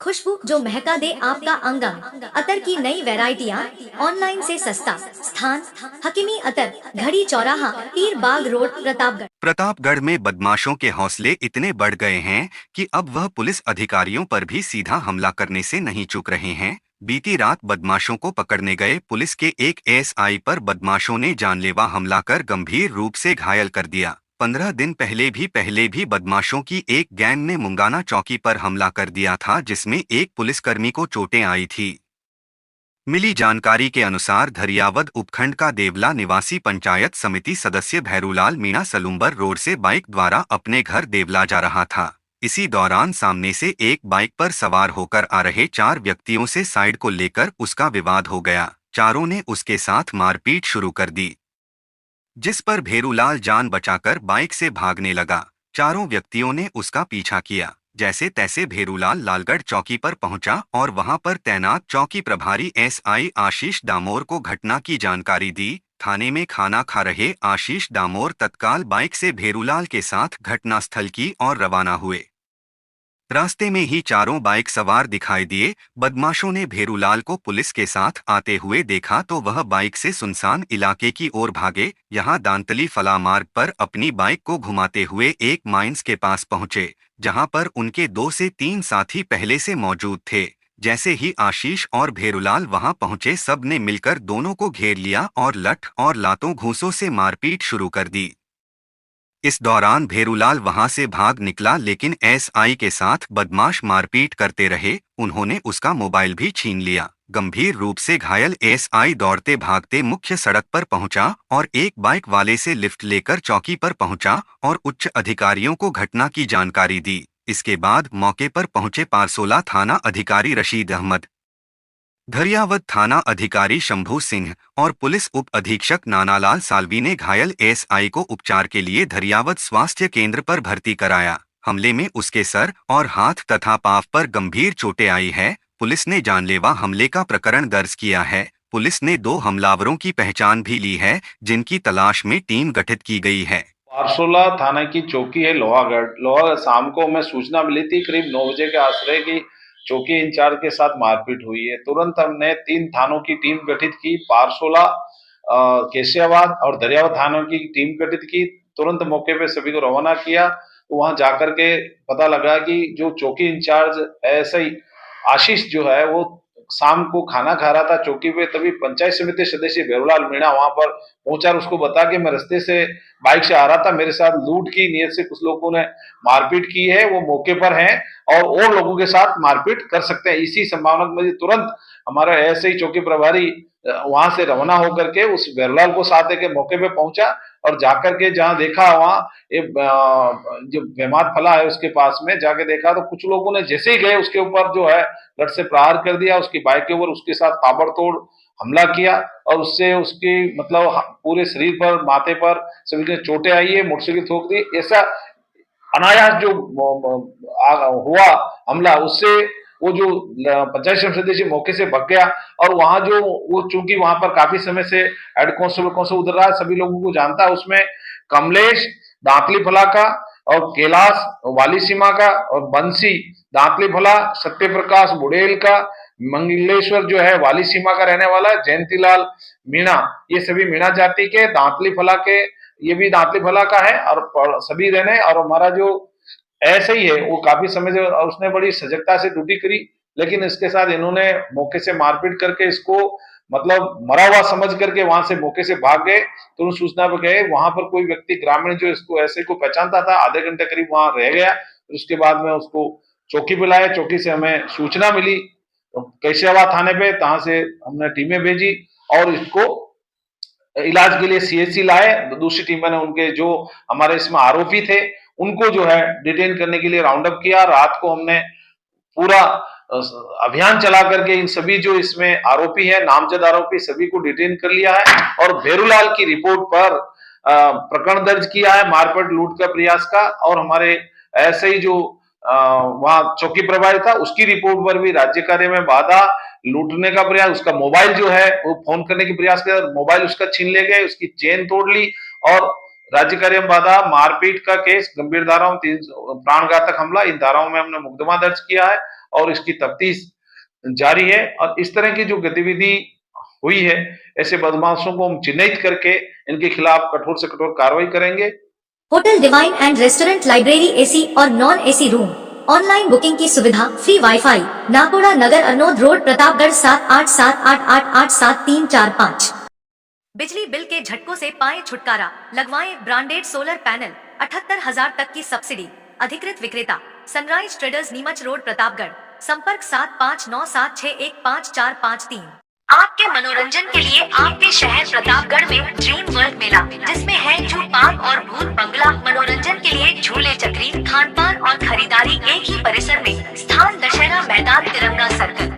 खुशबू जो महका दे आपका अंगम। अतर की नई वैरायटियाँ, ऑनलाइन से सस्ता। स्थान हकीमी अतर, घड़ी चौराहा, पीर बाग रोड, प्रतापगढ़। प्रतापगढ़ में बदमाशों के हौसले इतने बढ़ गए हैं कि अब वह पुलिस अधिकारियों पर भी सीधा हमला करने से नहीं चूक रहे हैं। बीती रात बदमाशों को पकड़ने गए पुलिस के एक एएसआई पर बदमाशों ने जानलेवा हमला कर गंभीर रूप से घायल कर दिया। 15 दिन पहले भी बदमाशों की एक गैंग ने मुंगाना चौकी पर हमला कर दिया था, जिसमें एक पुलिसकर्मी को चोटें आई थी। मिली जानकारी के अनुसार धरियावद उपखंड का देवला निवासी पंचायत समिति सदस्य भैरूलाल मीणा सलूम्बर रोड से बाइक द्वारा अपने घर देवला जा रहा था। इसी दौरान सामने से एक बाइक पर सवार होकर आ रहे 4 व्यक्तियों से साइड को लेकर उसका विवाद हो गया। चारों ने उसके साथ मारपीट शुरू कर दी, जिस पर भैरूलाल जान बचाकर बाइक से भागने लगा। चारों व्यक्तियों ने उसका पीछा किया। जैसे तैसे भैरूलाल लालगढ़ चौकी पर पहुंचा और वहां पर तैनात चौकी प्रभारी एसआई आशीष डामोर को घटना की जानकारी दी। थाने में खाना खा रहे आशीष डामोर तत्काल बाइक से भैरूलाल के साथ घटनास्थल की ओर रवाना हुए। रास्ते में ही चारों बाइक सवार दिखाई दिए। बदमाशों ने भैरूलाल को पुलिस के साथ आते हुए देखा तो वह बाइक से सुनसान इलाके की ओर भागे। यहां दांतली फला मार्ग पर अपनी बाइक को घुमाते हुए एक माइंस के पास पहुंचे, जहां पर उनके 2 से 3 साथी पहले से मौजूद थे। जैसे ही आशीष और भैरूलाल वहां पहुंचे, सब ने मिलकर दोनों को घेर लिया और लठ और लातों घूंसों से मारपीट शुरू कर दी। इस दौरान भैरूलाल वहां से भाग निकला, लेकिन एसआई के साथ बदमाश मारपीट करते रहे। उन्होंने उसका मोबाइल भी छीन लिया। गंभीर रूप से घायल एसआई दौड़ते भागते मुख्य सड़क पर पहुंचा और एक बाइक वाले से लिफ्ट लेकर चौकी पर पहुंचा और उच्च अधिकारियों को घटना की जानकारी दी। इसके बाद मौके पर पहुंचे पारसोला थाना अधिकारी रशीद अहमद, धरियावद थाना अधिकारी शंभू सिंह और पुलिस उप अधीक्षक नानालाल साल्वी ने घायल एसआई को उपचार के लिए धरियावद स्वास्थ्य केंद्र पर भर्ती कराया। हमले में उसके सर और हाथ तथा पांव पर गंभीर चोटें आई है। पुलिस ने जानलेवा हमले का प्रकरण दर्ज किया है। पुलिस ने 2 हमलावरों की पहचान भी ली है, जिनकी तलाश में टीम गठित की गई है। पारसोला थाना की चौकी है लोहागढ़। शाम को हमें सूचना मिली थी करीब 9 बजे के आसरे की चौकी इंचार्ज के साथ मारपीट हुई है। तुरंत हमने 3 थानों की टीम गठित की, पारसोला, केशियाबाद और दरियावद थानों की टीम गठित की। तुरंत मौके पे सभी को रवाना किया। तो वहां जाकर के पता लगा कि जो चौकी इंचार्ज ऐसे ही आशीष जो है वो शाम को खाना खा रहा था चौकी पे, तभी पंचायत समिति सदस्य भैरूलाल मीणा वहां पर पहुंचा और उसको बता कि मैं रास्ते से बाइक से आ रहा था, मेरे साथ लूट की नीयत से कुछ लोगों ने मारपीट की है, वो मौके पर हैं और लोगों के साथ मारपीट कर सकते हैं। इसी संभावना में तुरंत हमारा ऐसे ही चौकी प्रभारी वहां से रवाना होकर के उस भैरूलाल को साथ लेके मौके पे पहुंचा और जाकर के जहां देखा वहां एक जो बेमार फला है उसके पास में जाके देखा तो कुछ लोगों ने जैसे ही गए उसके ऊपर जो है लठ से प्रहार कर दिया, उसकी बाइक के ऊपर उसके साथ ताबड़तोड़ हमला किया और उससे उसकी मतलब पूरे शरीर पर, माथे पर सभी ने चोटें आई है, मोटरसाइकिल ठोक दी। ऐसा अनायास जो हुआ हमला, उससे वो जो पंचायत समिति मौके से भाग गया और वहां जो वो चूंकि वहां पर काफी समय से हेड कांस्टेबल कौन सा उधर रहा है, सभी लोगों को जानता है। उसमें कमलेश दांतली फला का और कैलाश वाली सीमा का और बंसी दांतली फला, सत्य प्रकाश बुड़ेल का, मंगलेश्वर जो है वाली सीमा का रहने वाला है, जयंतीलाल मीणा, ये सभी मीणा जाति के दांतली फला के, ये भी दांतली फला का है और सभी रहने। और हमारा जो ऐसे ही है वो काफी समय से और उसने बड़ी सजगता से ड्यूटी करी, लेकिन इसके साथ इन्होंने मौके से मारपीट करके इसको मतलब मरा हुआ समझ करके वहां से मौके से भाग गए। तो उस सूचना पर गए, वहां पर कोई व्यक्ति ग्रामीण जो इसको ऐसे को पहचानता था, आधे घंटे करीब वहां रह गया। फिर उसके बाद में उसको चौकी बुलाया, चौकी से हमें सूचना मिली तो कैशियाबाद थाने पे, तहां से हमने टीमें भेजी और इसको इलाज के लिए सीएचसी लाए। दूसरी टीम ने उनके जो हमारे इसमें आरोपी थे उनको जो है डिटेन करने के लिए राउंड अप किया। रात को हमने पूरा अभियान चला करके इन सभी जो इसमें आरोपी है, नामजद आरोपी, सभी को डिटेन कर लिया है और भैरूलाल की रिपोर्ट पर प्रकरण दर्ज किया है मारपीट लूट का प्रयास का। और हमारे ऐसे ही जो वहां चौकी प्रभारी था उसकी रिपोर्ट पर भी राज्य कार्य में बाधा, लूटने का प्रयास, उसका मोबाइल जो है वो फोन करने की प्रयास किया, मोबाइल उसका छीन ले गए, उसकी चेन तोड़ ली और राज्य कार्य में बाधा, मारपीट का केस, गंभीर धाराओं, 3 प्राणघातक हमला, इन धाराओं में हमने मुकदमा दर्ज किया है और इसकी तफ्तीश जारी है। और इस तरह की जो गतिविधि हुई है, ऐसे बदमाशों को हम चिन्हित करके इनके खिलाफ कठोर से कठोर कार्रवाई करेंगे। Hotel divine and restaurant, library, AC और non AC room, online booking की सुविधा, free wifi, Nakoda Nagar, Arnod road, Pratapgarh 7878887345। बिजली बिल के झटकों से पाएं छुटकारा, लगवाएं ब्रांडेड सोलर पैनल, 78,000 तक की सब्सिडी। अधिकृत विक्रेता sunrise traders, Neemuch road, Pratapgarh. संपर्क 7597615453। आपके मनोरंजन के लिए आपके शहर प्रतापगढ़ में ड्रीम वर्ल्ड मेला, जिसमें है जू पार्क और भूत बंगला। मनोरंजन के लिए झूले, चक्री, खान पान और खरीदारी एक ही परिसर में। स्थान दशहरा मैदान, तिरंगा सर्कल।